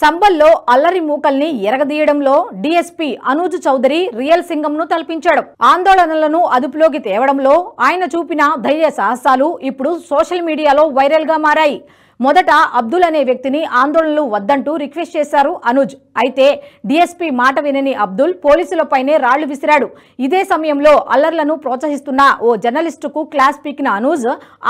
సంబల్లో అల్లరి మూకల్ని ఎరగదీయడంలో DSP Anuj Chowdary real సింగంను తలపించాడు. ఆందోళనలను అదుపులోకి తేవడంలో ఆయన చూపిన ధైర్య సాహసాలు ఇప్పుడు సోషల్ మీడియాలో వైరల్ గా మారాయి. మొదట అబ్దుల్ అనే వ్యక్తిని ఆందోళనలు వద్దంటూ రిక్వెస్ట్ చేశారు అనూజ్. అయితే డీఎస్పీ మాట వినని అబ్దుల్ పోలీసులపైనే రాళ్లు విసిరాడు. ఇదే సమయంలో అల్లర్లను ప్రోత్సహిస్తున్న ఓ జర్నలిస్టుకు క్లాస్ పీకిన అనూజ్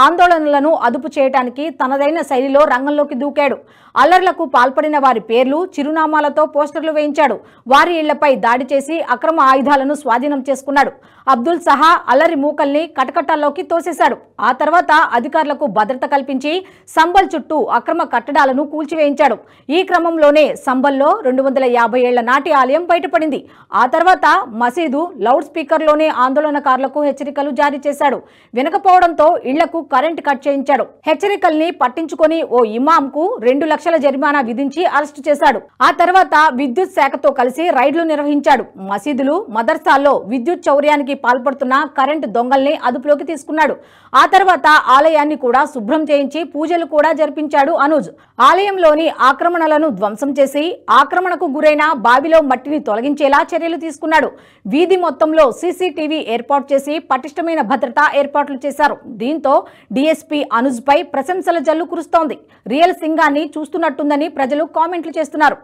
ఆందోళనలను అదుపు చేయడానికి తనదైన శైలిలో రంగంలోకి దూకాడు. అల్లర్లకు పాల్పడిన వారి పేర్లు, చిరునామాలతో పోస్టర్లు వేయించాడు. వారి ఇళ్లపై దాడి చేసి అక్రమ ఆయుధాలను స్వాధీనం చేసుకున్నాడు. అబ్దుల్ సహా అల్లరి మూకల్ని కటకటాల్లోకి తోసేశాడు. ఆ తర్వాత అధికారులకు భద్రత కల్పించి సంబల్ చుట్టూ అక్రమ కట్టడాలను కూల్చివేయించాడు. ఈ క్రమంలోనే సంబల్లో 250 ఏళ్ల నాటి ఆలయం బయటపడింది. ఆ తర్వాత మసీదు లౌడ్ స్పీకర్లోనే ఆందోళనకారులకు హెచ్చరికలు జారీ చేశాడు. వినకపోవడంతో ఇళ్లకు కరెంట్ కట్ చేయించాడు. హెచ్చరికల్ని పట్టించుకొని ఓ ఇమాంకు 2 లక్షల జరిమానా విధించి అరెస్టు చేశాడు. ఆ తర్వాత విద్యుత్ శాఖతో కలిసి రైడ్లు నిర్వహించాడు. మసీదులు, మదర్సాల్లో విద్యుత్ చౌర్యానికి పాల్పడుతున్న కరెంటు దొంగల్ని అదుపులోకి తీసుకున్నాడు. ఆ తర్వాత ఆలయాన్ని కూడా శుభ్రం చేయించి పూజలు కూడా జరిపించాడు అనూజ్. ఆలయంలోని ఆక్రమణలను ధ్వంసం చేసి ఆక్రమణకు గురైన బావిలో మట్టిని తొలగించేలా చర్యలు తీసుకున్నాడు. వీధి మొత్తంలో సీసీటీవీ ఏర్పాటు చేసి పటిష్టమైన భద్రతా ఏర్పాట్లు చేశారు. దీంతో డీఎస్పీ అనూజ్ పై ప్రశంసల జల్లు కురుస్తోంది. రియల్ సింగాన్ని చూస్తున్నట్టుందని ప్రజలు కామెంట్లు చేస్తున్నారు.